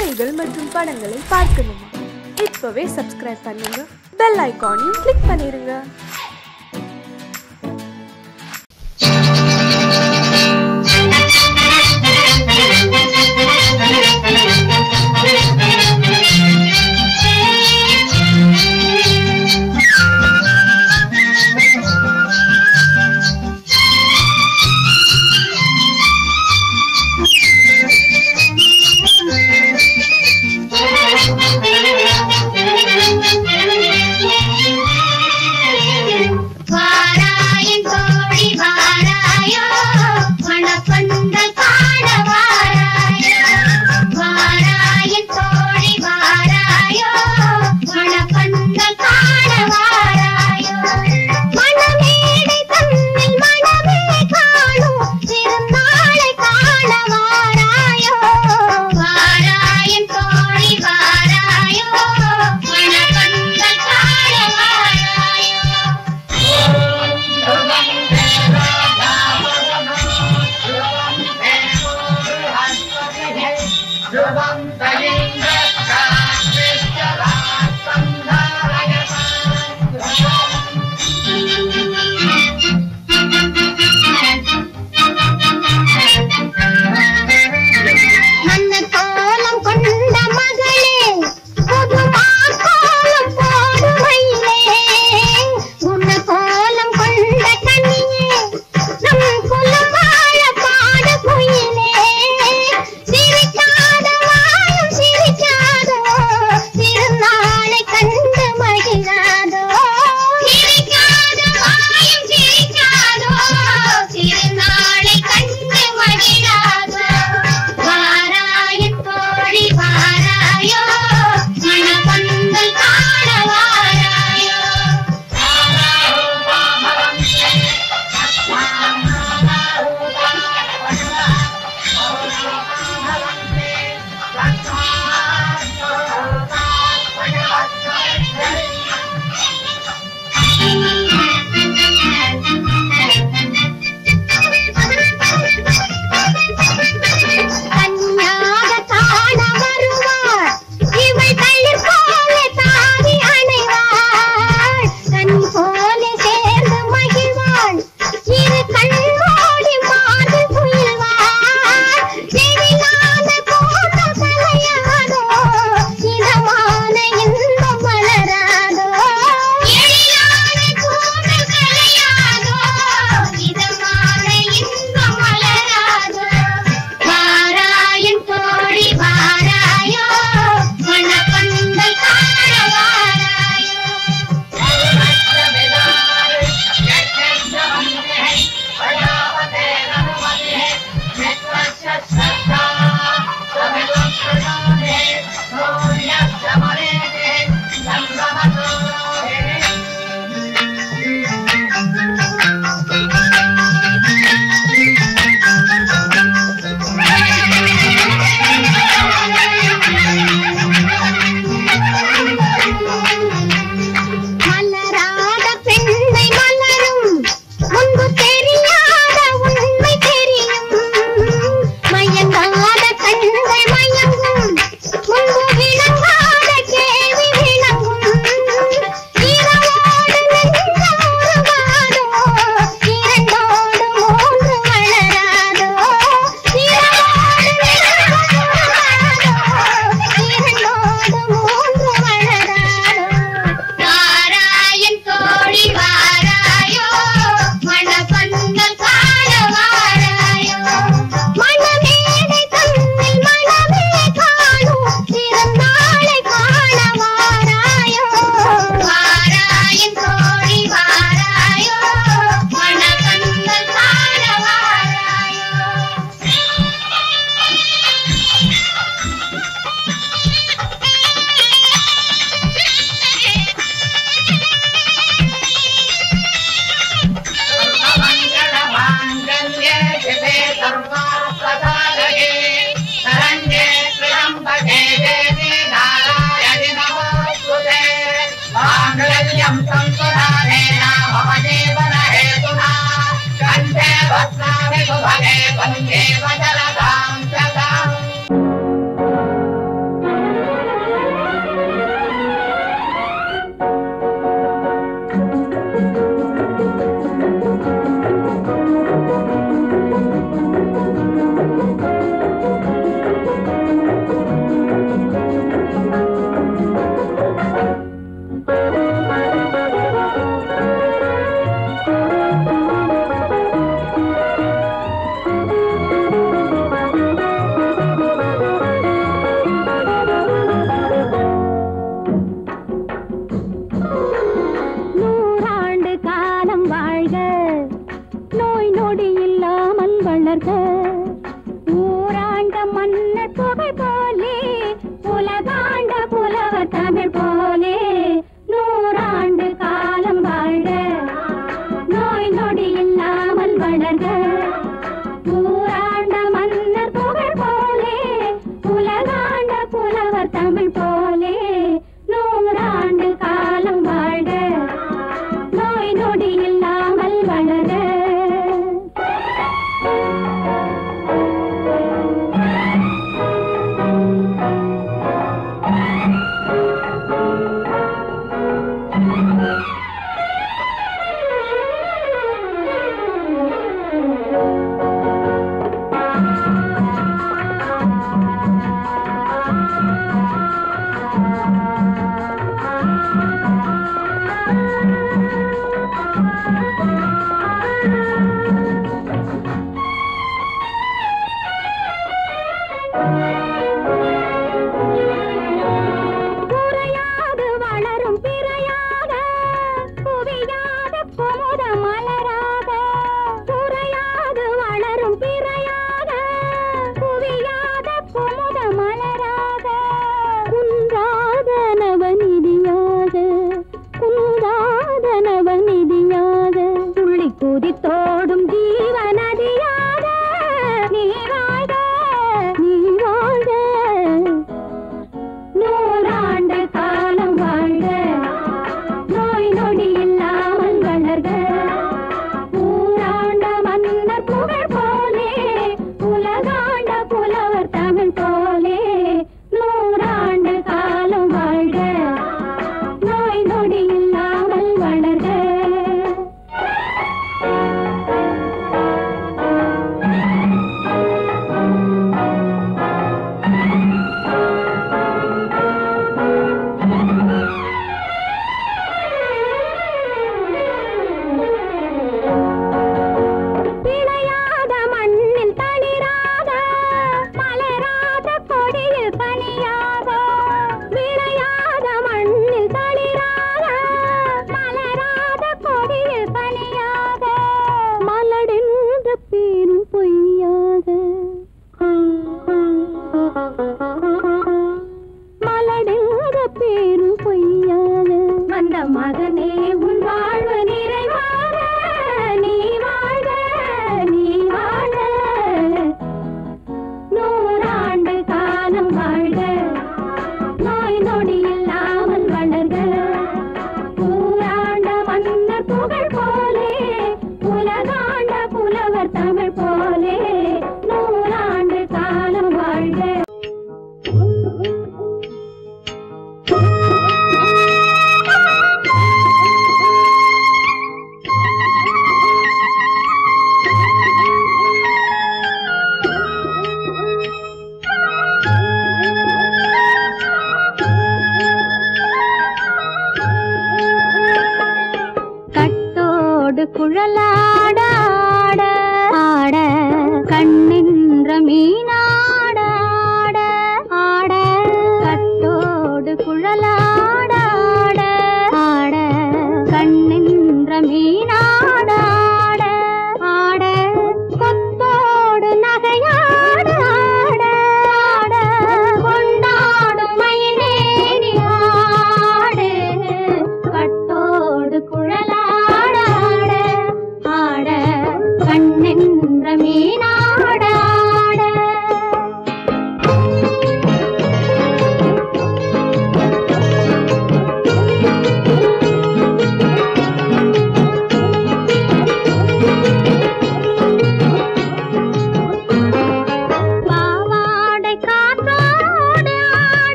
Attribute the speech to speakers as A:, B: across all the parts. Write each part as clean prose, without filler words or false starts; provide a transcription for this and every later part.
A: கதைகள் மற்றும் படங்களை பார்க்கணுமா? இப்பவே சப்ஸ்கிரைப் பண்ணுங்க, பெல் ஐகானையும் கிளிக் பண்ணிருங்க.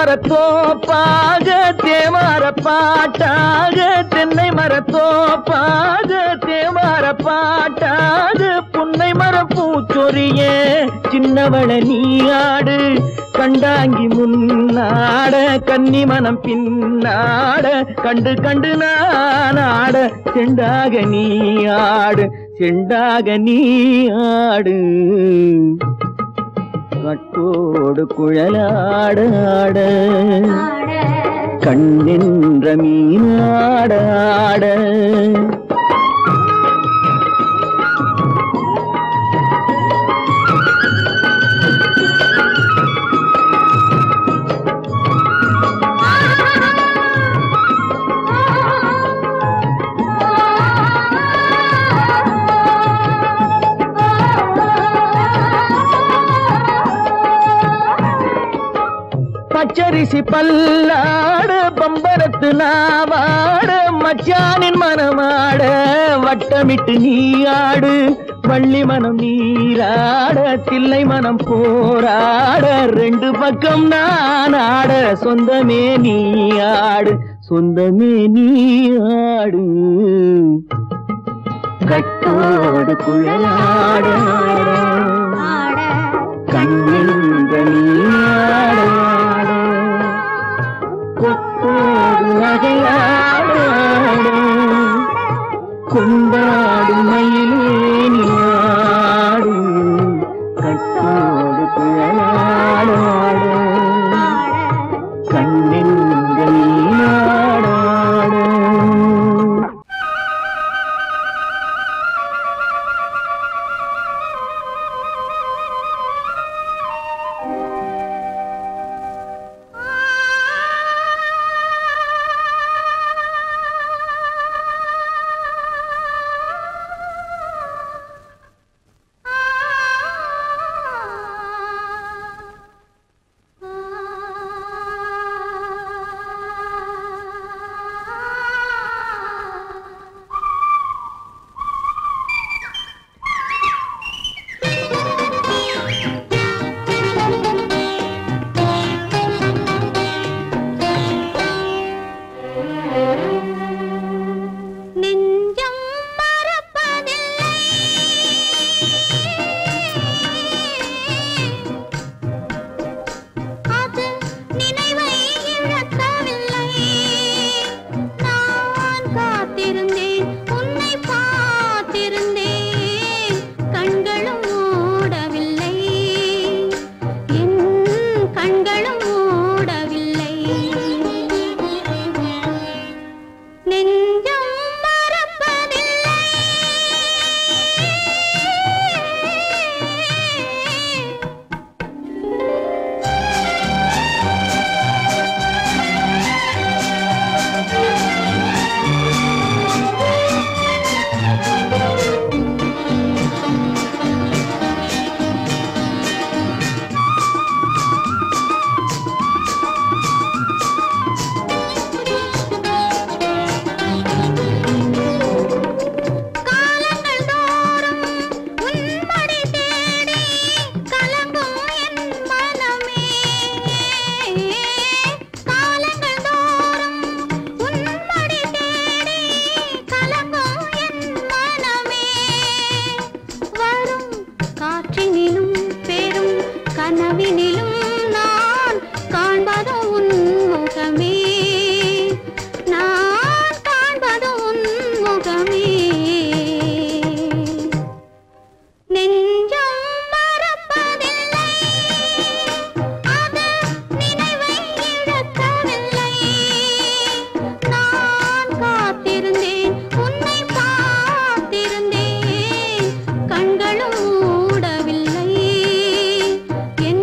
B: மரத்தோப்பாக தேவார பாட்டாக தென்னை மரத்தோப்பாக தேவார பாட்டாக புன்னை மரப்பூச்சொரிய சின்னவள நீயாடு கண்டாங்கி முன்னாட கன்னி மனம் பின்னாட கண்டு கண்டு நானாட செண்டாக நீயாடு செண்டாக நீயாடு கட்டோடு குழலாடாட கண்ணென்ற மீனாடாட பச்சரிசி பல்லாட பம்பரத்து நாவாட மச்சானின் மனமாட வட்டமிட்டு நீயாடு வள்ளி மனம் நீராட தில்லை மனம் போராட ரெண்டு பக்கம் நானாட சொந்தமே நீயாடு சொந்தமே நீயாடு கட்டோடு குழலாட கண்ணென்ற நீயாட கொத்தோடு நகையாட கொண்டாடு மயிலேனியாடு கட்டோடு குழலாட கண்ணென்ற நீயாட
C: கண்களும் மூடவில்லை என்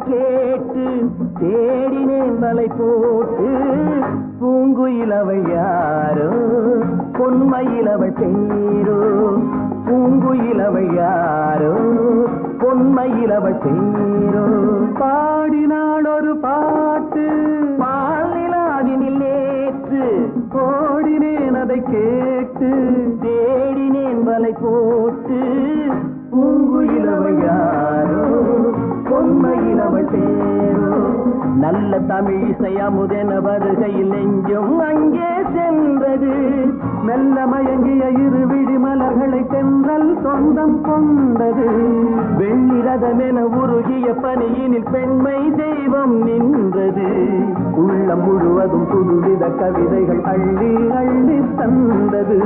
B: கேட்டு தேடினேன் வலை போட்டு பூங்குயில் அவள் யாரோ பொன்மையில் அவள் பேரோ பூங்குயில் அவள் யாரோ பொன்மையில் அவள் பேரோ பாடினாள் ஒரு பாட்டு பாலிலாவினில் நேற்று ஓடினேன் அதை கேட்டு தேடினேன் வலை போட்டு பூங்குயில் அவள் யாரோ பொன்மையில் அவள் பேரோ நல்ல தமிழ் இசை அமுதென வருகையில் நெஞ்சும் அங்கே சென்றது மெல்ல மயங்கிய இரு விழி மலர்களை தென்றல் சொந்தம் கொண்டது வெள்ளிரதமென உருகிய பனியினில் பெண்மை தெய்வம் நின்றது உள்ளம் முழுவதும் புதுவித கவிதைகள் அள்ளி அள்ளி தந்தது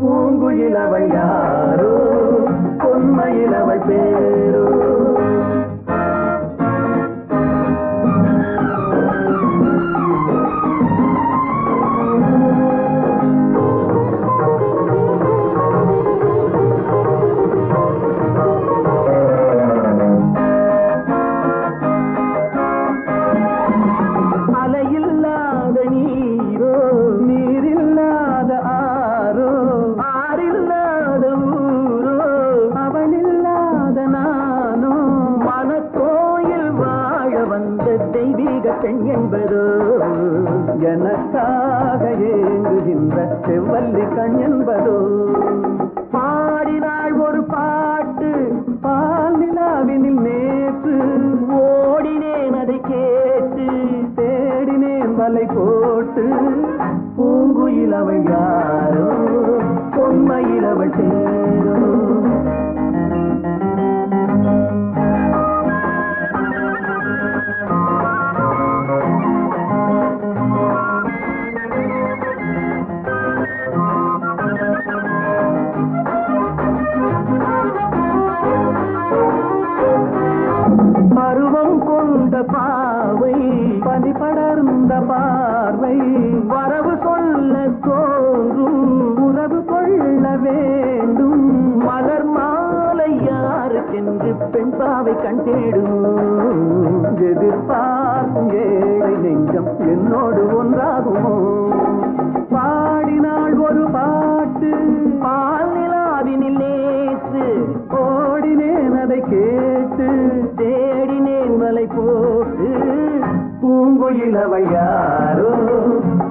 B: பூங்குயில் அவள் யாரோ பொன்மையில் அவள் பேரோ எனக்காக ஏங்குகின்ற செவ்வல்லி கண் என்பதோ பாடினாள் ஒரு பாட்டு பால் நிலாவினில் நேற்று ஓடினேன் அதை கேட்டு தேடினேன் வலை போட்டு பூங்குயில் அவள் யாரோ பொன்மையில் அவள் தேரோ பாவை பனி படர்ந்த பார்வை வரவு சொல்ல தோன்றும் உறவு கொள்ள வேண்டும் மலர் மாலை யாருக்கென்று பெண் பாவை கண் தேடும் எதிர்பார்க்கும் ஏழை நெஞ்சம் என்னோடு ஒன்றாகுமோ பாடினாள் ஒரு பாட்டு பால் நிலாவினில் நேற்று ஓடினேன் அதை கேட்டு தேடினேன் வலை போட்டு பூங்குயில் அவள் யாரோ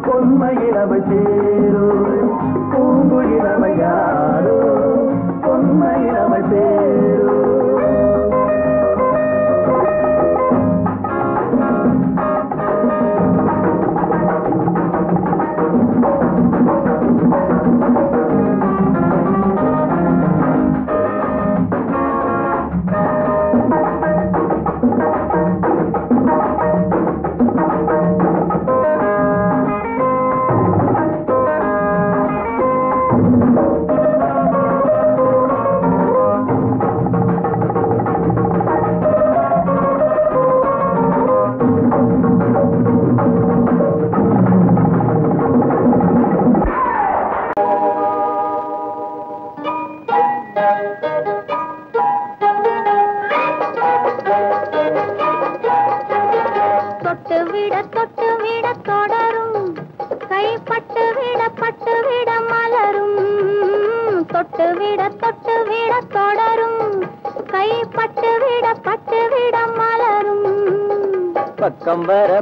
B: பொன்மையில் அவள் சேரோ பூங்குயில் அவள் யாரோ பொன்மையில் அவள் சேரோ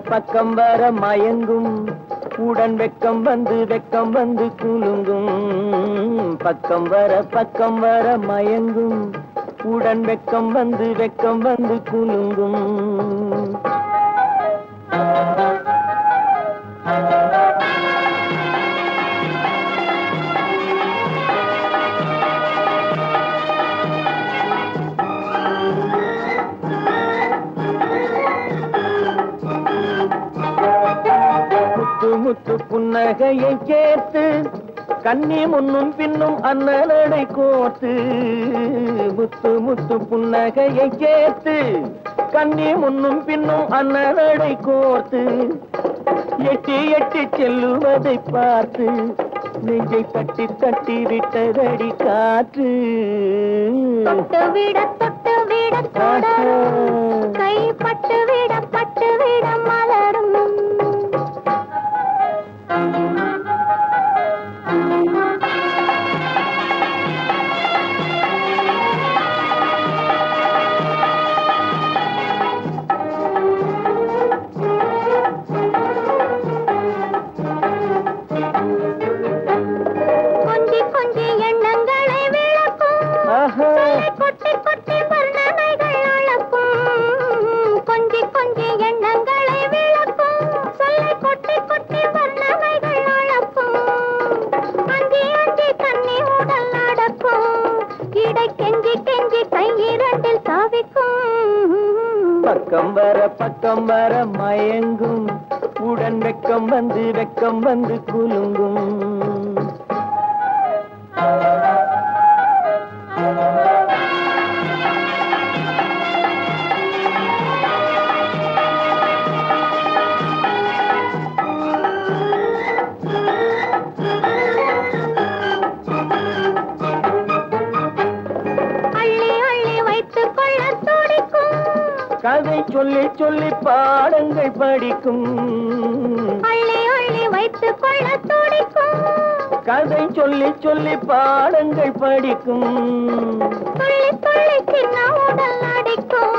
B: பக்கம் வர மயங்கும் உடன் வெக்கம் வந்து குலுங்கும் பக்கம் வர மயங்கும் உடன் வெக்கம் வந்து குலுங்கும் முத்து புன்னகையை சேர்த்து கண்ணி முன்னும் பின்னும் அண்ணலடை கோர்த்து முத்து புன்னகையை சேர்த்து கண்ணி முன்னும் பின்னும் அண்ணலடை கோர்த்து எட்டி செல்லுவதை பார்த்து நெஞ்சை தட்டி விட்டதடி காற்று
C: தொட்டு விட தொடரும் கைப்பட்டு
B: பக்கம் வர மயங்கும் உடன் வெக்கம் வந்து குலுங்கும் கதை சொல்லி சொல்லி பாடங்கள் படிக்கும்
C: அள்ளி அள்ளி வைத்துக் கொள்ள துடிக்கும்
B: கதை சொல்லி சொல்லி பாடங்கள் படிக்கும்
C: துள்ளி துள்ளி சின்ன உடல் அடிக்கும்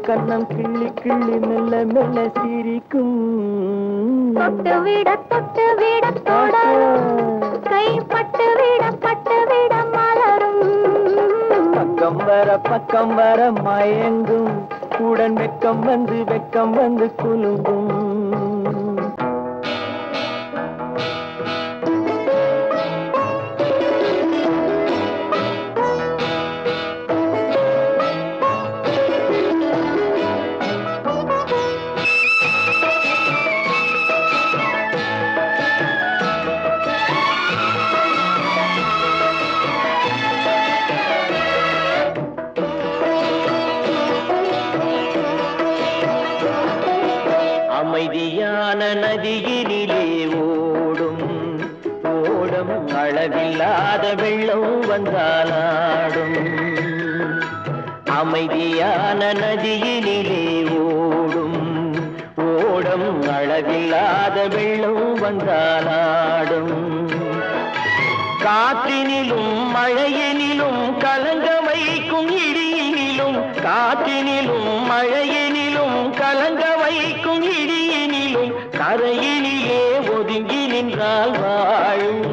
B: கண்ணம் கிள்ளி கிள்ளி மெல்ல மெல்ல சிரிக்கும்
C: தொட்டு விட தொட கைப்பட்டு விட மலரும்
B: பக்கம் வர மயங்கும் உடன் வெக்கம் வந்து குலுங்கும் அமைதியான நதியினிலே ஓடும் ஓடம் அளவில்லாத வெள்ளம் வந்தாலாடும் அமைதியான நதியினிலே ஓடும் ஓடம் அளவில்லாத வெள்ளம் வந்தாலாடும் காற்றினிலும் மழையினிலும் கலங்க வைக்கும் இடியினிலும் காற்றினிலும் மழையினிலும் கலங்க வைக்கும் இடியினிலும் கரையினிலே ஒதுங்கி நின்றால் வாழும்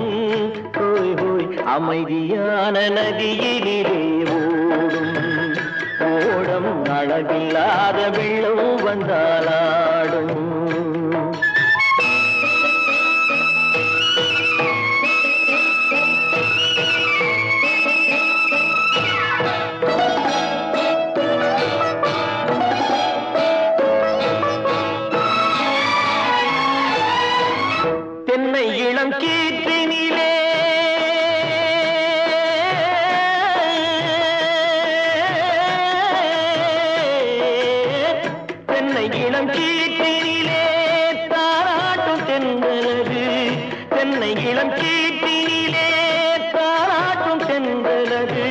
B: ஹோய் ஹோய் அமைதியான நதியினிலே ஓடும் ஓடம் அளவில்லாத வெள்ளம் வந்தாலாடும் தென்னை இளம் கீற்றினிலே தென்னை இளம் கீற்றினிலே தாராட்டும் தென்றலது தென்னை இளம் கீற்றினிலே தாராட்டும் தென்றலது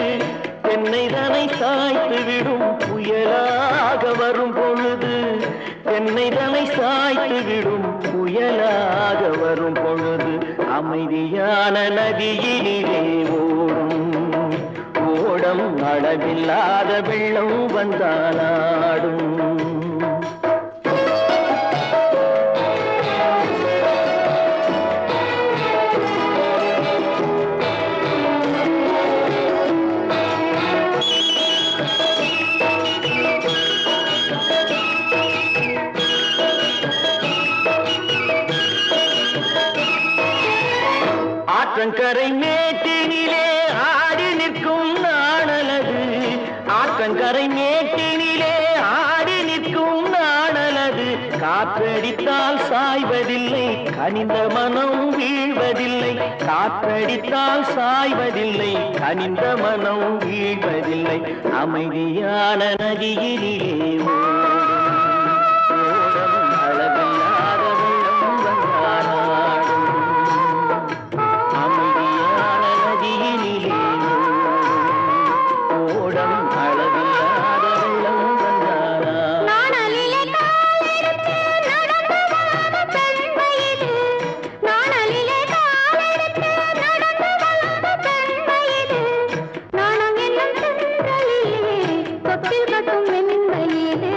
B: தென்னை தனை சாய்த்து விடும் புயலாக வரும் பொழுது தென்னை தனை சாய்த்து விடும் புயலாக வரும் பொழுது அமைதியான நதியினிலே ஓடும் ஓடம் அளவில்லாத வெள்ளம் வந்தாலாடும் ஆற்றங்கரை மேட்டினிலே ஆடி நிற்கும் நாணலது ஆற்றங்கரை மேட்டினிலே ஆடி நிற்கும் நாணலது காற்றடித்தால் சாய்வதில்லை கனிந்த மனம் வீழ்வதில்லை காற்றடித்தால் சாய்வதில்லை கனிந்த மனம் வீழ்வதில்லை அமைதியான நதியினிலே ஓடும் அளவில்லாத வெள்ளம் வந்தாலாடும் அமைதியான நதியினிலே ஓடம் அளவில்லாத வெள்ளம் வந்தாலாடும்
C: நாணலிலே காலெடுத்து நடந்து வளர்ந்த பெண்மையிது நாணலிலே காலெடுத்து நடந்து வளர்ந்த பெண்மையிது நாணம் என்னும் சென்றலிலே தொட்டில் கட்டும் மென்மையிது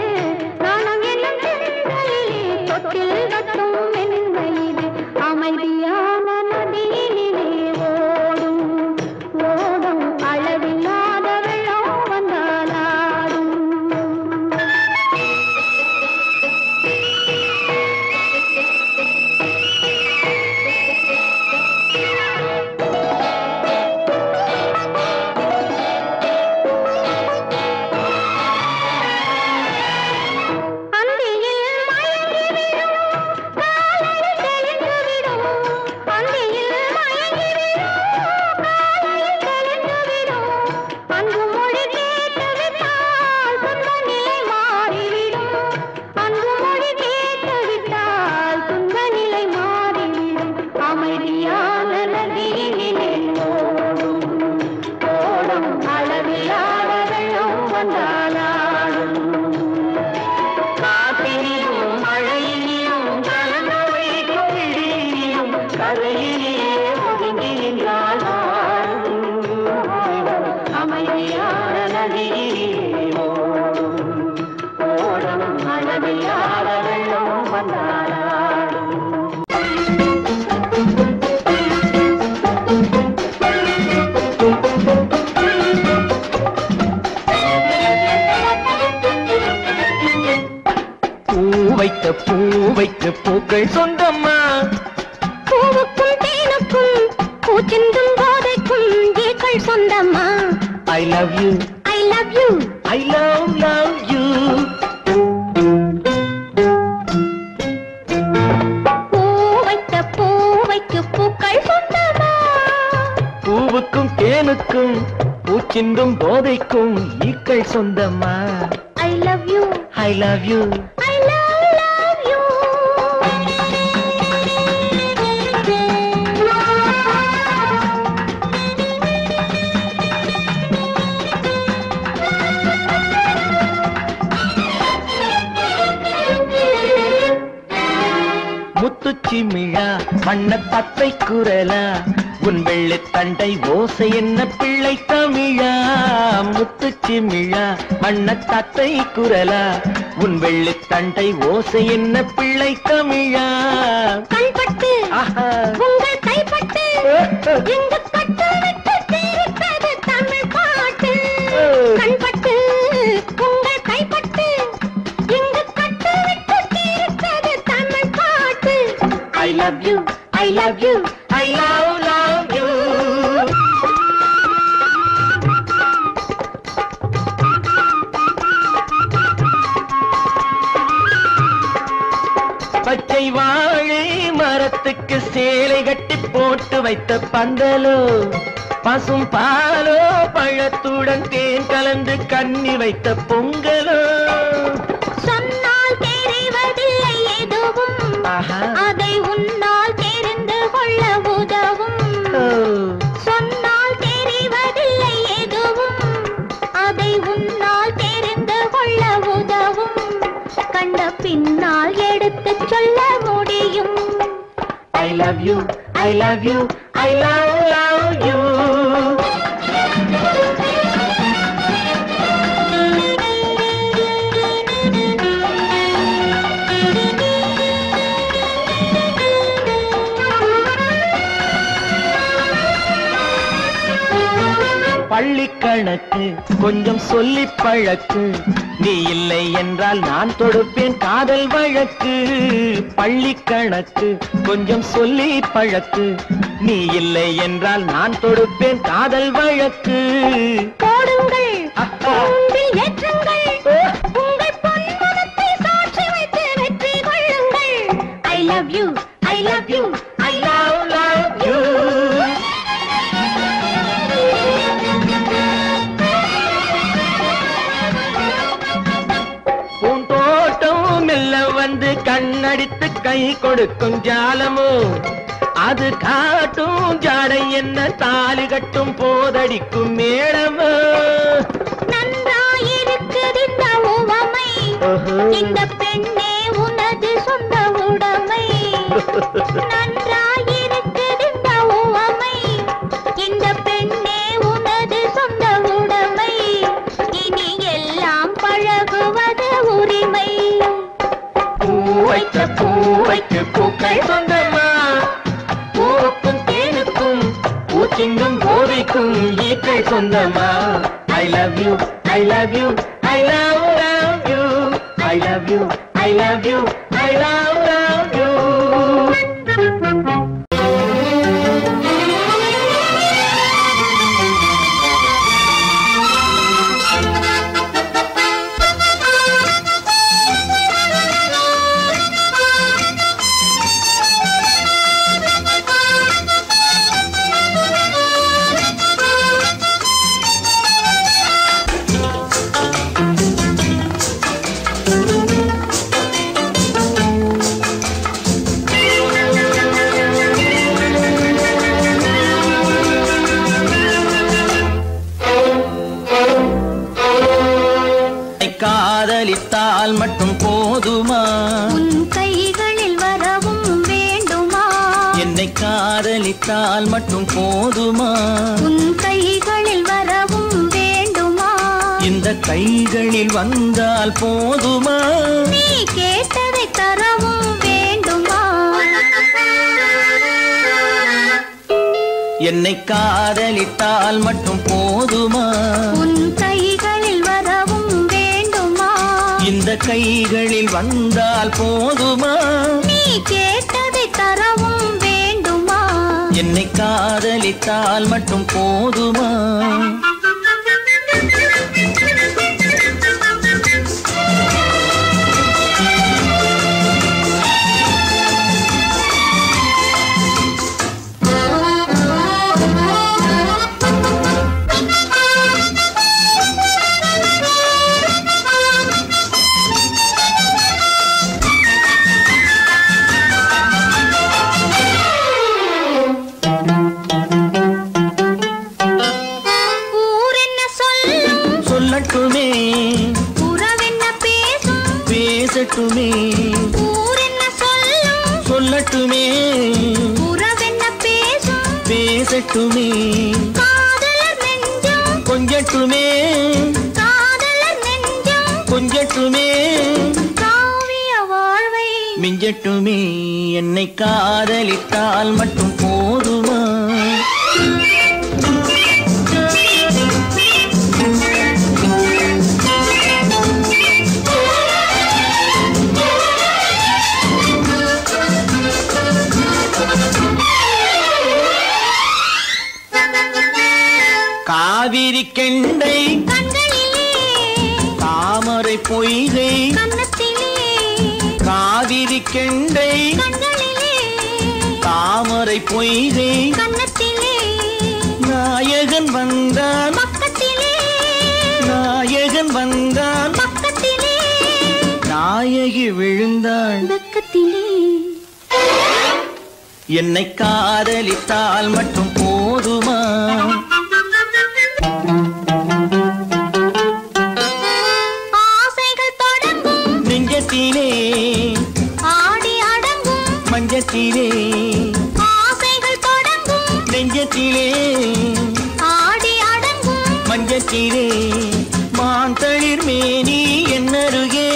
B: வந்தாலாடும் காற்றிலும் மழையிலும் கலந்து வைக்கும் இடியிலும் கரையிலே ஒதுங்கி நின்றால் அமைதியான நதியிலே ஓடும் அளவில்லாத வெள்ளம் வந்தாலாடும் பூ வைக்க பூக்கள் சொந்தம்மா
C: பூவுக்கும் தேனுக்கும் பூச்சிந்தும் போதைக்கும் ஏக்கள் சொந்தம்மா
B: I love you
C: I love you
B: I love you
C: பூவைக்கு பூக்கள் சொந்தம்மா
B: பூவுக்கும் தேனுக்கும் பூச்சிந்தும் போதைக்கும் ஈக்கள் சொந்தம்மா
C: I love you
B: I love you
C: I love you
B: முத்துச்சிமிழா வண்ண தத்தை குரலா உன் வெள்ளி தண்டை ஓசை என்ன பிள்ளை தமிழா முத்துச்சிமிழா வண்ண தத்தை குரலா உன் வெள்ளி தண்டை ஓசை என்ன பிள்ளை தமிழா
C: கண்பட்டு உங்கள் கைப்பட்டு இங்கு கட்டு விட்டு தீர்த்தது தமிழ் பாட்டு கண்பட்டு உங்கள் கைப்பட்டு இங்கு கட்டு விட்டு தீர்த்தது தமிழ் பாட்டு
B: I love you I love you I love you பச்சை வாழை மரத்துக்கு சேலை கட்டி போட்டு வைத்த பந்தலோ பசும் பாலோ பழத்துடன் தேன் கலந்து கண்ணி வைத்த பொங்கலோ
C: சொன்னால் தெரிவதில்லை எதுவும் அதை உன்னால் தெரிந்து கொள்ள உதவும் சொன்னால் தெரிவதில்லை எதுவும் அதை உன்னால் தெரிந்து கொள்ள உதவும் கண்ட பின்னால் எடுத்து சொல்ல முடியும்
B: I love you I love you I love you பள்ளி கணக்கு கொஞ்சம் சொல்லி பழக்கு நீ இல்லை என்றால் நான் தொடுப்பேன் காதல் வழக்கு பள்ளி கணக்கு கொஞ்சம் சொல்லி பழக்கு நீ இல்லை என்றால் நான் தொடுப்பேன் காதல் வழக்கு
C: போடுங்கள் ஏற்றுங்கள் உங்கள் பொன்மனத்தை சாட்சி வைத்து வெற்றி கொள்ளுங்கள் I love you I love you
B: I love you பூந்தோட்டம் மெல்ல வந்து கண்ணடித்து கை கொடுக்கும் ஜாலமோ அது காட்டும் ஜாடை என்ன தாலி கட்டும் போதடிக்கும் மேளமோ
C: நன்றாயிருக்குது இந்த உவமை இந்த பெண்ணே உனது சொந்த உடைமை நன்றாயிருக்குது இந்த உவமை இந்த பெண்ணே உனது சொந்த உடைமை இனி எல்லாம் பழகுவது உரிமை
B: பூவைக்கு பூக்கள் சொந்தமா பூவுக்கும் தேனுக்கும் பூச்சிங்கும் போதைக்கும் ஈக்கள் சொந்தமா I love you I love you I love you I love you I love you I love you காதலித்தால் மட்டும் போதுமா?
C: உன் கைகளில் வரவும் வேண்டுமா?
B: என்னை காதலித்தால் மட்டும் போதுமா?
C: உன் கைகளில் வரவும் வேண்டுமா?
B: இந்த கைகளில் வந்தால் போதுமா?
C: நீ கேட்டதை தரவும் வேண்டுமா?
B: என்னை காதலித்தால் மட்டும் போதுமா?
C: உன் கைகளில் வரவும் வேண்டுமா?
B: இந்த கைகளில் வந்தால் போதுமா?
C: நீ கேட்டதை தரவும் வேண்டுமா?
B: என்னை காதலித்தால் மட்டும் போதுமா? சொல்லட்டுமே
C: உறவென்ன பேசும்
B: பேசட்டுமே
C: ஊரென்ன சொல்லும்
B: சொல்லட்டுமே
C: உறவென்ன பேசும்
B: பேசட்டுமே
C: காதலர் நெஞ்சம்
B: கொஞ்சட்டுமே
C: காதலர் நெஞ்சம்
B: கொஞ்சட்டுமே
C: காவிய வாழ்வை
B: மிஞ்சட்டுமே. என்னை காதலித்தால் மட்டும் போதுமா? காவிரி கெண்டை
C: கண்களிலே
B: தாமரை பொய்கை
C: கன்னத்திலே
B: காவிரி கெண்டை
C: கண்களிலே
B: தாமரை பொய்கை
C: கன்னத்திலே
B: நாயகன் வந்தான்
C: பக்கத்திலே
B: நாயகன் வந்தான்
C: பக்கத்திலே
B: நாயகி விழுந்தாள்
C: பக்கத்திலே.
B: என்னை காதலித்தால் மட்டும் போதுமா?
C: ஆசைகள் தொடங்கும்
B: நெஞ்சத்திலே
C: ஆடி அடங்கும்
B: மஞ்சத்திலே
C: ஆசைகள் தொடங்கும்
B: நெஞ்சத்திலே
C: ஆடி அடங்கும்
B: மஞ்சத்திலே மாந்தளிர் மேனி என்னருகே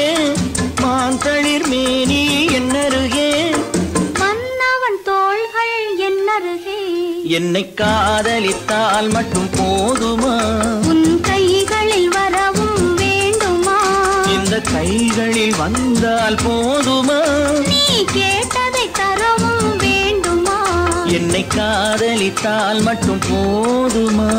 B: மாந்தளிர் மேனி என்னருகே
C: மன்னவன் தோள்கள் என்னருகே.
B: என்னை காதலித்தால் மட்டும் போதுமா?
C: உன் கைகளில் வரவும் வேண்டுமா?
B: இந்த கைகளில் வந்தால் போதுமா?
C: நீ கேட்டதை தரவும் வேண்டுமா?
B: என்னை காதலித்தால் மட்டும் போதுமா?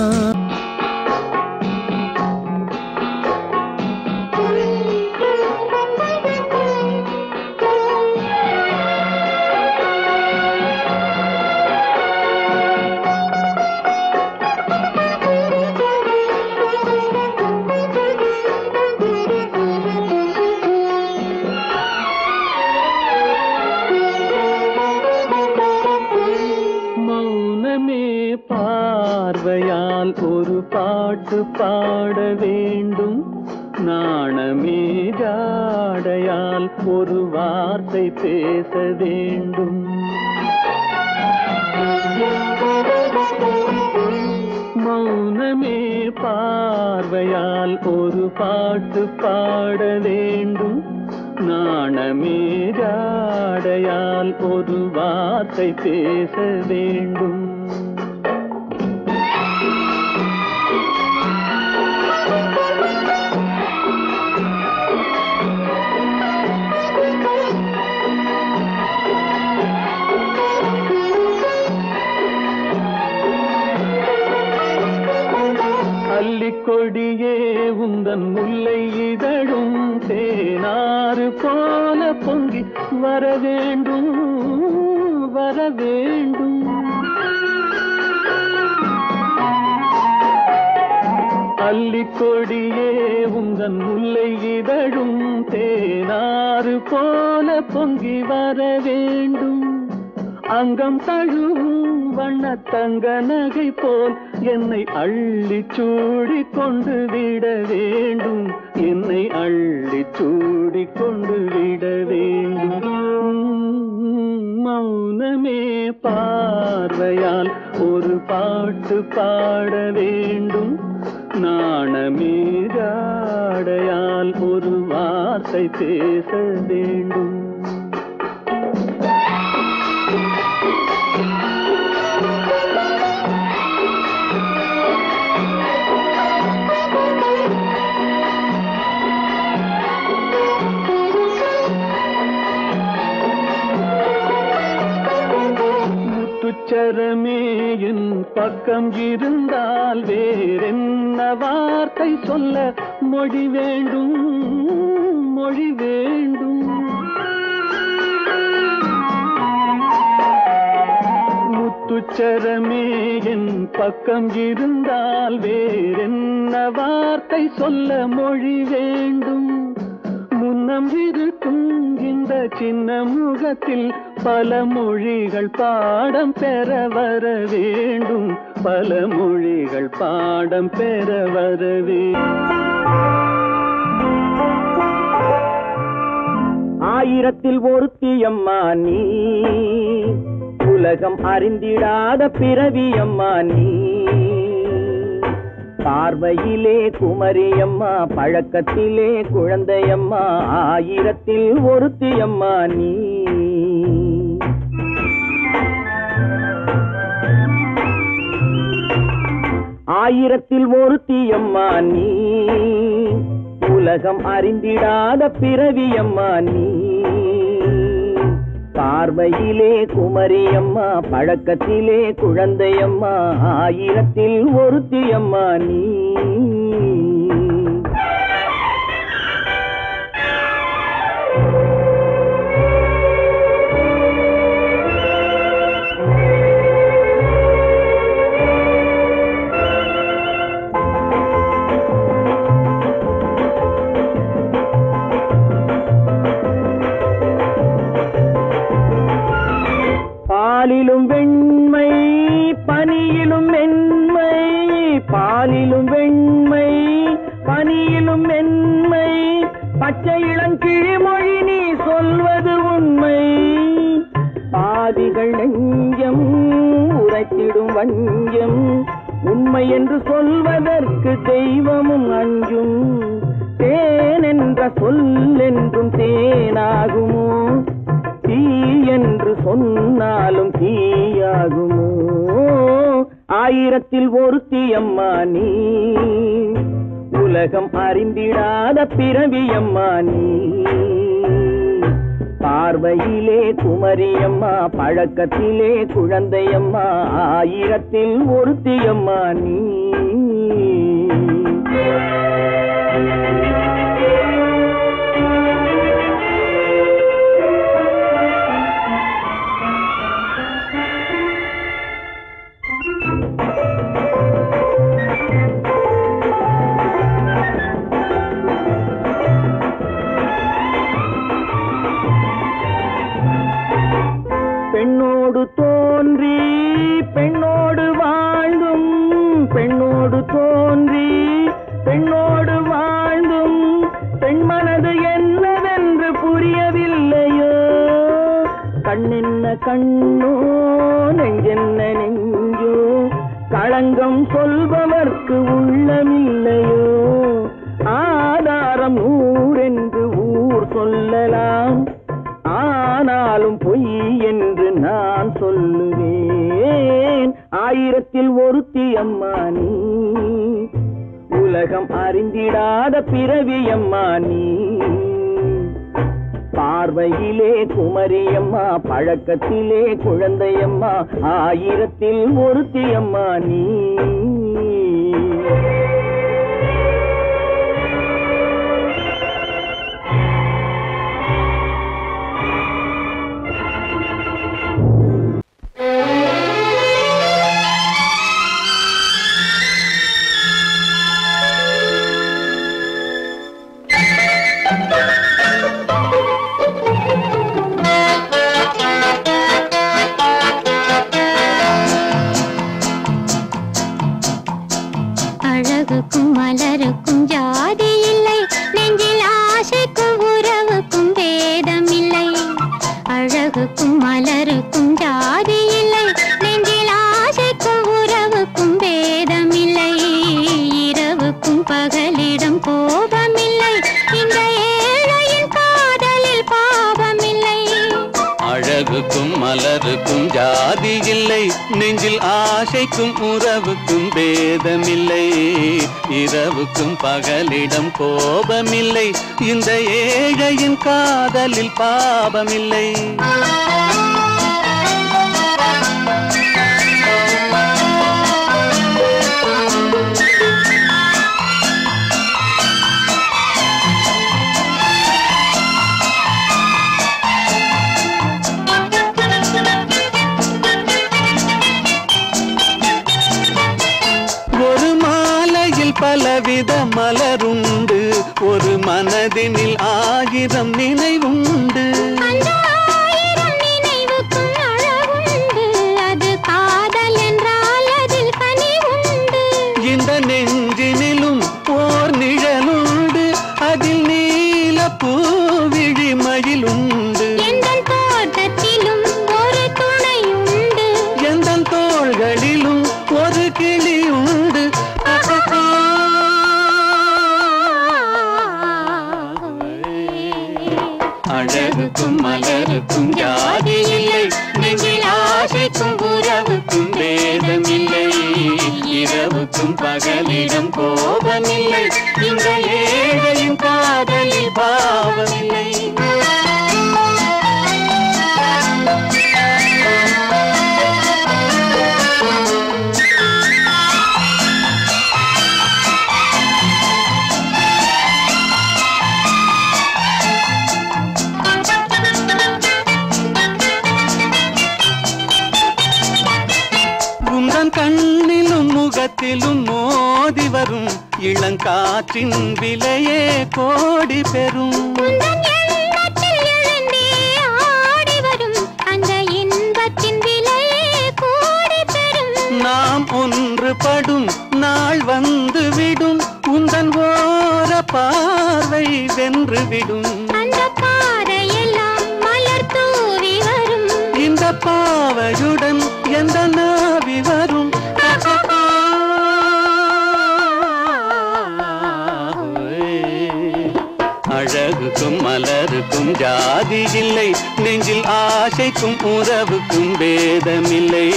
B: பார்வையால் ஒரு பாட்டு பாட வேண்டும், நாணமே ஜாடையால் ஒரு வார்த்தை பேச வேண்டும். மௌனமே பார்வையால் ஒரு பாட்டு பாட வேண்டும், நாணமே ஜாடையால் ஒரு வார்த்தை பேச வேண்டும். கொடியே உந்தன் முல்லை இதழும் தேனாறு போல பொங்கி வர வேண்டும் வர வேண்டும். அல்லிக்கொடியே உந்தன் முல்லை இதழும் தேனாறு போல பொங்கி வர வேண்டும். அங்கம் தழுவும் வண்ண தங்க நகை போல் என்னை அள்ளி சூடி கொண்டு விட வேண்டும், என்னை அள்ளி
D: சூடிக்கொண்டு விட வேண்டும். மௌனமே பார்வையால் ஒரு பாட்டு பாட வேண்டும். நாணமே ஜாடையால் ஒரு வார்த்தை பேச வேண்டும். முத்துச்சரமே என் பக்கம் இருந்தால் வேறென்ன வார்த்தை சொல்ல மொழி வேண்டும், மொழி வேண்டும். முத்துச்சரமே என் பக்கம் இருந்தால் வேறென்ன வார்த்தை சொல்ல மொழி வேண்டும். முன்னம் இருக்கும் இந்த சின்ன முகத்தில் பல மொழிகள் பாடம் பெற வர வேண்டும், பல மொழிகள் பாடம் பெற வர வேண்டும்.
B: ஆயிரத்தில் ஒருத்தியம்மா நீ, உலகம் அறிந்திடாத பிறவியம்மா நீ. பார்வையிலே குமரியம்மா, பழக்கத்திலே குழந்தையம்மா, ஆயிரத்தில் ஒருத்தியம்மா நீ. ஆயிரத்தில் ஒருத்தியம்மா நீ, உலகம் அறிந்திடாத பிறவியம்மா நீ. பார்வையிலே குமரியம்மா, பழக்கத்திலே குழந்தையம்மா, ஆயிரத்தில் ஒருத்தியம்மா நீ. பாலிலும் வெண்மை பனியிலும் மென்மை, பாலிலும் வெண்மை பனியிலும் மென்மை, பச்சை இளங்கிழிமொழி நீ சொல்வது உண்மை. பாதிகள் நெஞ்சம் உரைத்திடும் வஞ்சம், உண்மை என்று சொல்வதற்கு தெய்வமும் அஞ்சும். தேன் என்ற சொல் என்றும் தேனாகுமோ, தீ என்று சொன்னாலும் தீயாகுமோ. ஆயிரத்தில் ஒருத்தியம்மா நீ, உலகம் அறிந்திடாத பிறவியம்மா நீ. பார்வையிலே குமரியம்மா, பழக்கத்திலே குழந்தையம்மா, ஆயிரத்தில் ஒருத்தியம்மா நீ. பெண்ணோடு தோன்றி பெண்ணோடு வாழ்ந்தும், பெண்ணோடு தோன்றி பெண்ணோடு வாழ்ந்தும், பெண் மனது என்னவென்று புரியவில்லையோ. கண்ணென்ன கண்ணோ, நெஞ்சென்ன நெஞ்சோ, களங்கம் சொல்பவர்க்கு உள்ளமில்லையோ. ஆதாரம் ஊரென்று ஊர் சொல்லலாம், ஆனாலும் பொய் என்று நான் சொல்லுவேன். ஆயிரத்தில் ஒருத்தியம்மா நீ, உலகம் அறிந்திடாத பிறவியம்மா நீ. பார்வையிலே குமரியம்மா, பழக்கத்திலே குழந்தையம்மா, ஆயிரத்தில் ஒருத்தியம்மா நீ.
C: அழ
D: மலருக்கும் ஜாதி இல்லை, நெஞ்சில் ஆசைக்கும் உறவுக்கும் பேதமில்லை. இரவுக்கும் பகலிடம் கோபமில்லை, இந்த ஏழையின் காதலில் பாவமில்லை. பலவித மலருண்டு, ஒரு மனதினில் 1000 நினைவுண்டு. இந்த நெஞ்சினிலும் ஓர் நிழலுண்டு, அதில் நீல பூவிழி மயிலுண்டு. எந்த தோள்களிலும் ஒரு கிளியுண்டு. அழகுக்கும் மலருக்கும் ஜாதி இல்லை, நெஞ்சில் ஆசைக்கும் உறவுக்கும் பேதமில்லை. இரவுக்கும் பகலிடம் கோபமில்லை, இந்த ஏழையின் காதலில் பாவமில்லை. கண்ணிலும் முகத்திலும் மோதி வரும் இளங்காற்றின் விலையே கோடி பெறும். நாம் ஒன்றுபடும் நாள் வந்துவிடும், உந்தன் ஓர பார்வை வென்றுவிடும். இந்த பாவையுடன் எந்த நாவி வரும். அழகுக்கும் மலருக்கும் ஜாதி இல்லை, நெஞ்சில் ஆசைக்கும் உறவுக்கும் பேதமில்லை.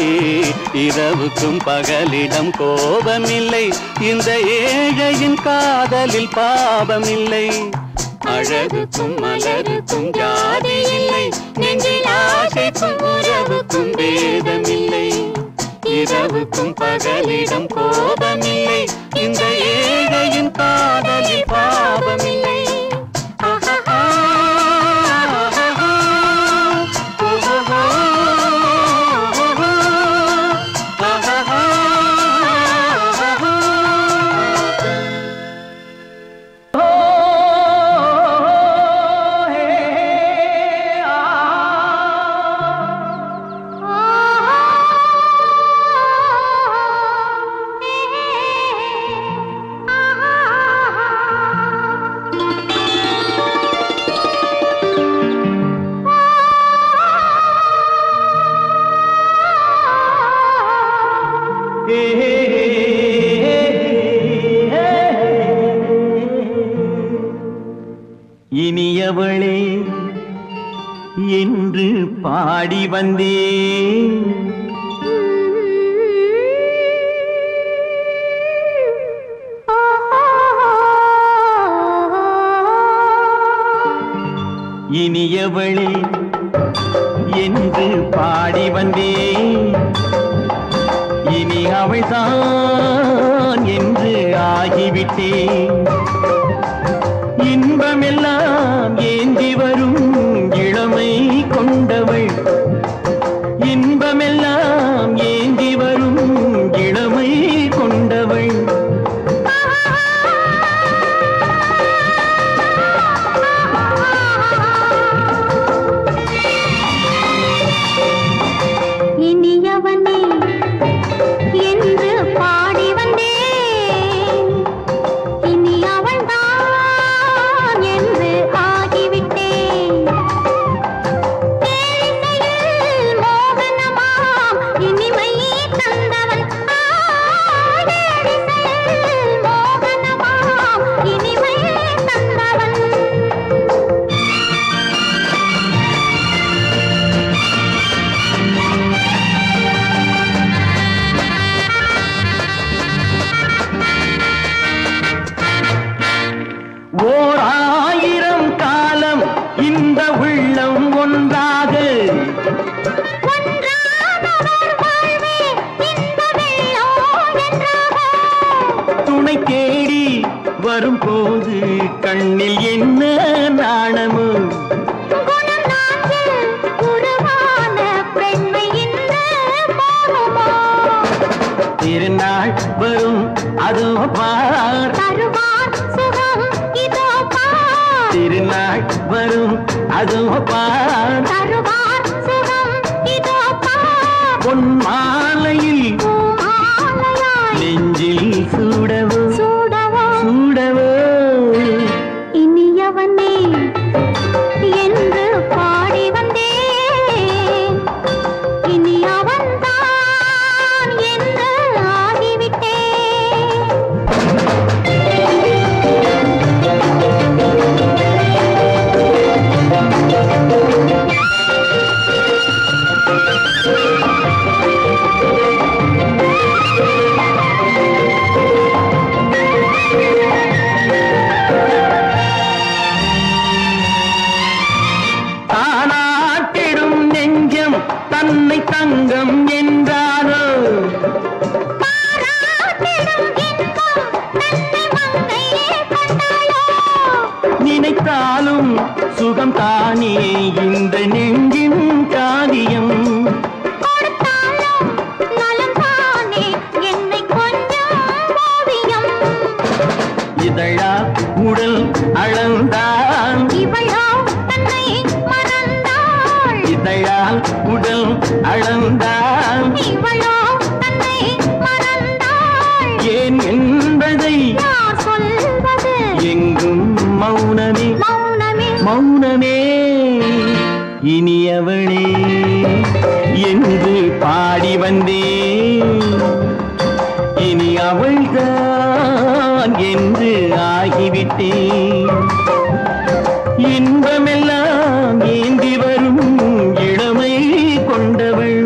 D: இரவுக்கும் பகலிடம் கோபமில்லை, இந்த ஏழையின் காதலில் பாவமில்லை. அழகுக்கும் மலருக்கும் ஜாதி இல்லை, நெஞ்சில் ஆசைக்கும் உறவுக்கும் பேதமில்லை. இரவுக்கும் பகலிடம் கோபமில்லை, இந்த ஏழையின் காதலில் பாவமில்லை.
B: இனியவளே என்று பாடி வந்தேன், இனியவளே என்று பாடி வந்தேன். இனி அவள்தான் என்று ஆகிவிட்டேன். இன்பமெல்லாம் ஏந்தி வரும் இளமை கொண்டவள், இன்பமெல்லாம் ஏந்தி வரும் இளமை கொண்டவள்.
C: இனியவனே என்று பாடி வந்தேன், இனி அவள்தான் என்று ஆகிவிட்டேன். மோகனமாய்
B: நாணமோ
C: குணம் நாட்டில் உருவான பெண்மை இந்த மோகமோ
B: திருநாள் வரும் அதோ பார்
C: தருவார் சுகம் இதோ பார்
B: திருநாள் வரும் அதோ பார்
C: தருவார் சுகம் இதோ பார்
B: பொன் மாலையில்
C: பூமாலையாய்
B: நெஞ்சில் சூடவோ
C: சூடவோ
B: சூடவோ
C: இனியவனே என்று பாடி வந்தேன் இனி அவன்தான் என்று ஆகிவிட்டேன்
B: தானாட்டிடும் நெஞ்சம் தன்னை தங்கம் என்றாரோ
C: பாராட்டிடும் இன்பம் தன்னை மங்கையே கண்டாளோ
B: நினைத்தாலும் சுகம் தானே இந்த நெஞ்சின் காரியம்
C: கொடுத்தாலும் நலம் தானே என்னை கொஞ்சம் ஓவியம்
B: இதழா உடல் அளந்தான்
C: இவளோ தன்னை மறந்தாள்
B: இதழால் உடல் அளந்தான்
C: இவளோ தன்னை மறந்தாள்
B: ஏன் என்பதை
C: யார் சொல்வது
B: எங்கும் மௌனமே
C: மௌனமே
B: மௌனமே இனியவளே என்று பாடி வந்தேன் இனி அவள்தான் என்று ஆகிவிட்டேன் இன்பமெல்லாம் ஏந்தி வரும் இளமை கொண்டவள்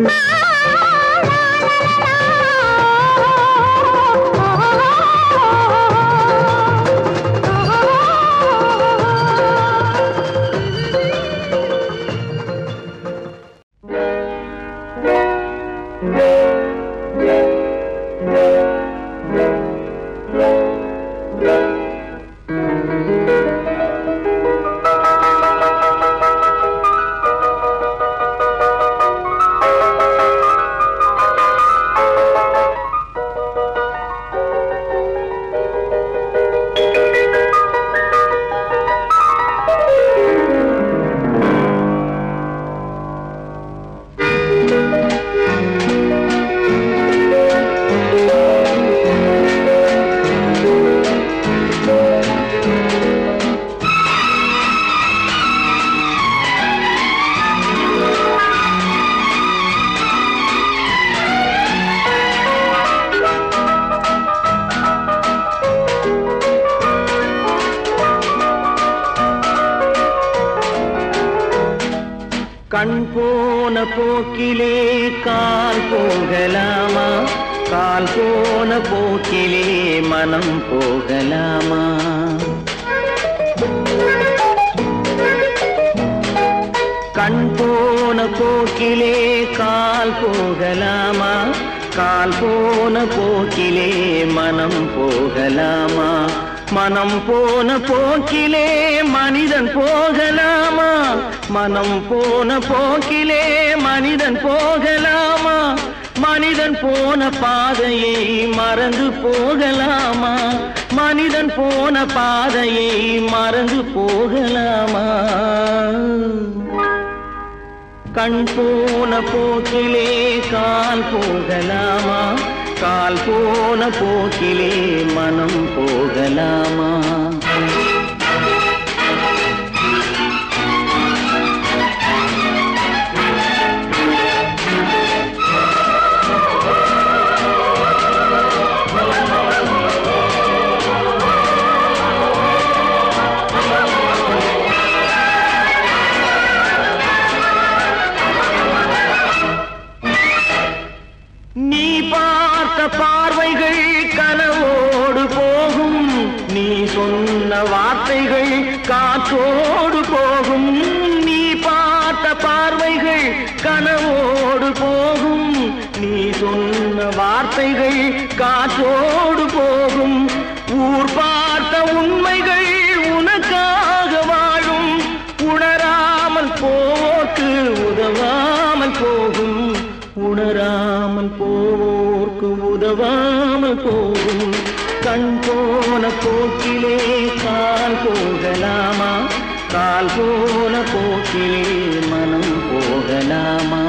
B: கண் போன போக்கிலே கால் போகலாமா கால் போன போக்கிலே மனம் போகலாமா கண் போன போக்கிலே கால் போகலாமா கால் போன போக்கிலே மனம் போகலாமா மனம் போன போக்கிலே மனிதன் போகலாமா மனம் போன போக்கிலே மனிதன் போகலாமா மனிதன் போன பாதையை மறந்து போகலாமா மனிதன் போன பாதையை மறந்து போகலாமா கண் போன போக்கிலே கால் போகலாமா கால் போன போக்கிலே மனம் போகலாமா நீ பார்த்த பார்வைகள் கனவோடு போகும் நீ சொன்ன வார்த்தைகள் காற்றோடு போகும் நீ பார்த்த பார்வைகள் கனவோடு போகும் நீ சொன்ன வார்த்தைகள் காற்றோடு போகும் ஊர் பார்த்த உண்மைகள் உனக்காக வாழும் வராமல் போவோர்க்கு உதவாமல் போகும் கண் போன போக்கிலே கால் போகலாமா கால் போன போக்கிலே மனம் போகலாமா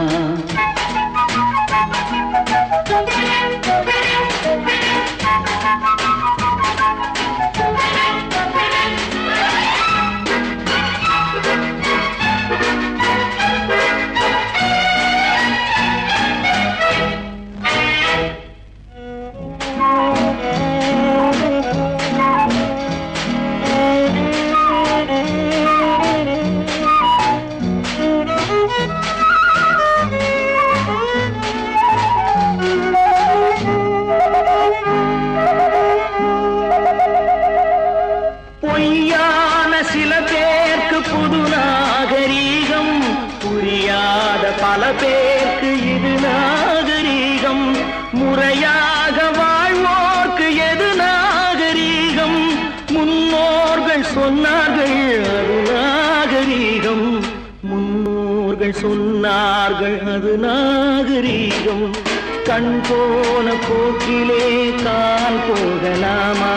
B: பல பேருக்கு இது நாகரீகம் முறையாக வாழ்வோர்க்கு எது நாகரீகம் முன்னோர்கள் சொன்னார்கள் அது நாகரீகம் முன்னோர்கள் சொன்னார்கள் அது நாகரீகம் கண் போன போக்கிலே கால் போகலாமா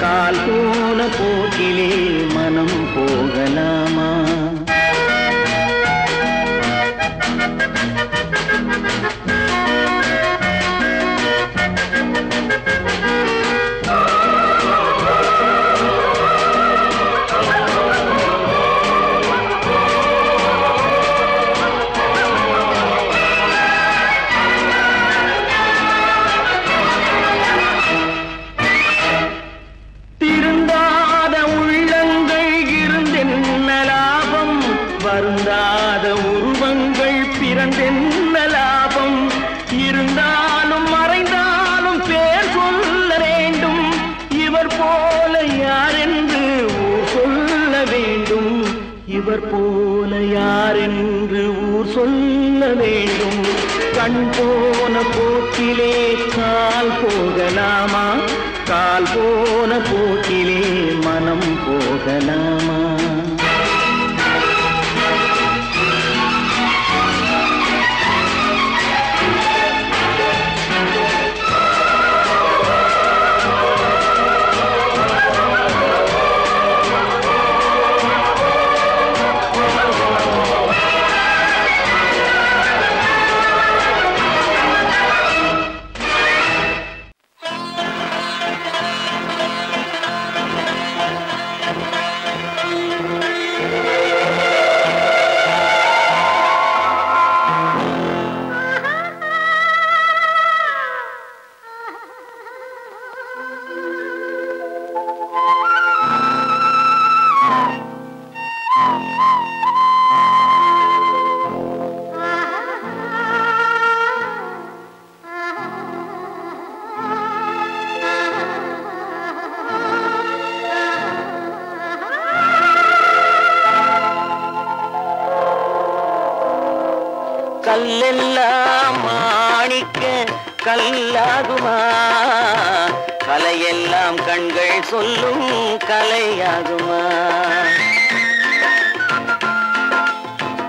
B: கால் போன போக்கிலே மனம் போகலாமா வருந்தாத உருவங்கள் பிறந்தென்ன லாபம் இருந்தாலும் மறைந்தாலும் பேர் சொல்ல வேண்டும் இவர் போல யாரென்று ஊர் சொல்ல வேண்டும் இவர் போல யாரென்று ஊர் சொல்ல வேண்டும் கண் போன போக்கிலே கால் போகலாமா கால் போன போக்கிலே மனம் போகலாமா கல்லெல்லாம் மாணிக்க கல்லாகுமா கலையெல்லாம் கண்கள் சொல்லும் கலையாகுமா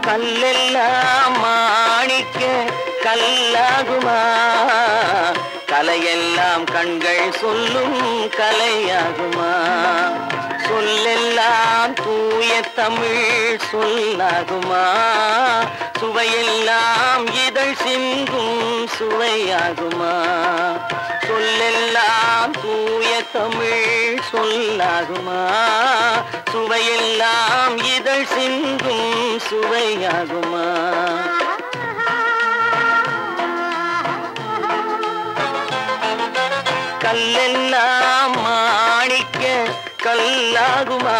B: கல்லெல்லாம் மாணிக்க கல்லாகுமா கலையெல்லாம் கண்கள் சொல்லும் கலையாகுமா சொல்லெல்லாம் தூய தமிழ் சொல்லாகுமா சுவையெல்லாம் இதழ் சிந்தும் சுவையாகுமா சொல்லெல்லாம் தூய தமிழ் சொல்லாகுமா சுவையெல்லாம் இதழ் சிந்தும் சுவையாகுமா கல்லெல்லாம் மாணிக்க கல்லாகுமா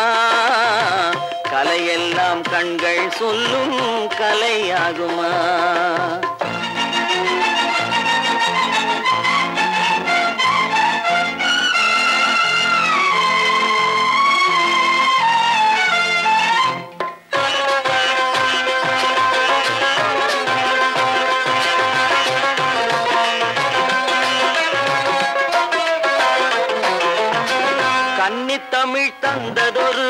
B: கலையெல்லாம் கண்கள் சொல்லும் கலையாகுமா கன்னித்தமிழ் தந்ததொரு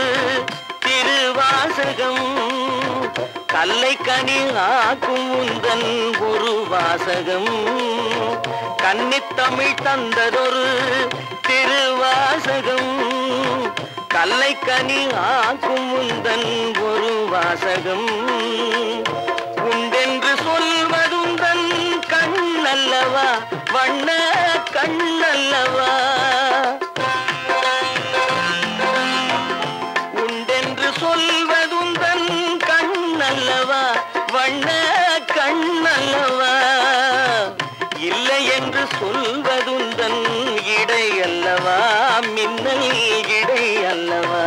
B: திருவாசகம்
D: கல்லை கனி ஆக்கும் உந்தன் ஒரு வாசகம் கன்னித்தமிழ் தந்ததொரு திருவாசகம் கல்லை கனி ஆக்கும் உந்தன் ஒரு வாசகம் உண்டென்று சொல்வதுந்தன் கண்ணல்லவா வண்ண கண்ணல்லவா உண்டென்று சொல்வதுந்தன் கண்ணல்லவா வண்ண கண்ணல்லவா இல்லை என்று சொல்வதுந்தன் இடை அல்லவா மின்னல் இடை அல்லவா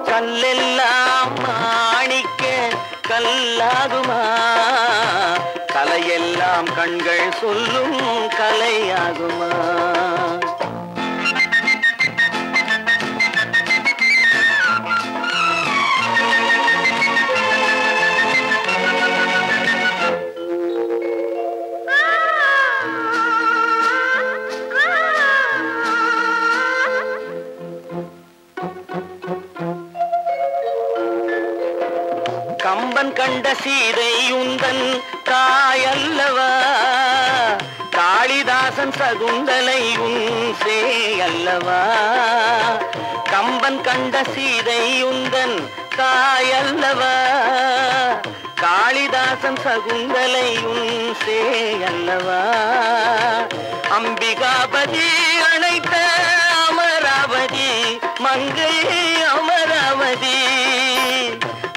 D: கல்லெல்லாம் மாணிக்க கல்லாகுமா கலையெல்லாம் கண்கள் சொல்லும் கலையாகுமா கம்பன் கண்ட சீதை உந்தன் தாயல்லவா காளிதாசன் சகுந்தலை உன் சேயல்லவா கம்பன் கண்ட சீதை உந்தன் தாயல்லவா காளிதாசன் சகுந்தலை உன் சேயல்லவா அம்பிகாபதி அழைத்த அமராவதி மங்கை அமராவதி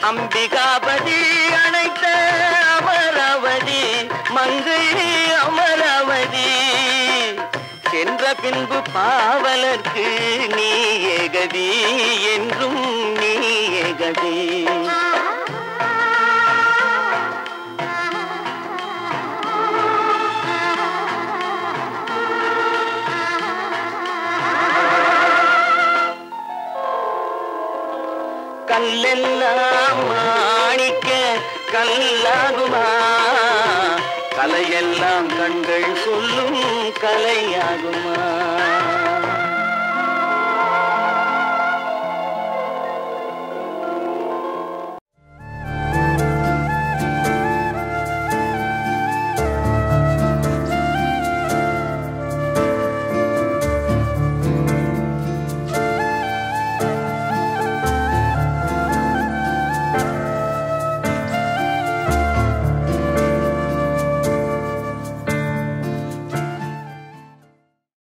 D: அம்பிகாபதி அழைத்த அமராவதி மங்கை அமராவதி சென்ற பின்பு பாவலர்க்கு நீ ஏகதி என்றும் நீ ஏகதி கல்லெல்லாம் மாணிக்க கல்லாகுமா கலையெல்லாம் கண்கள் சொல்லும் கலையாகுமா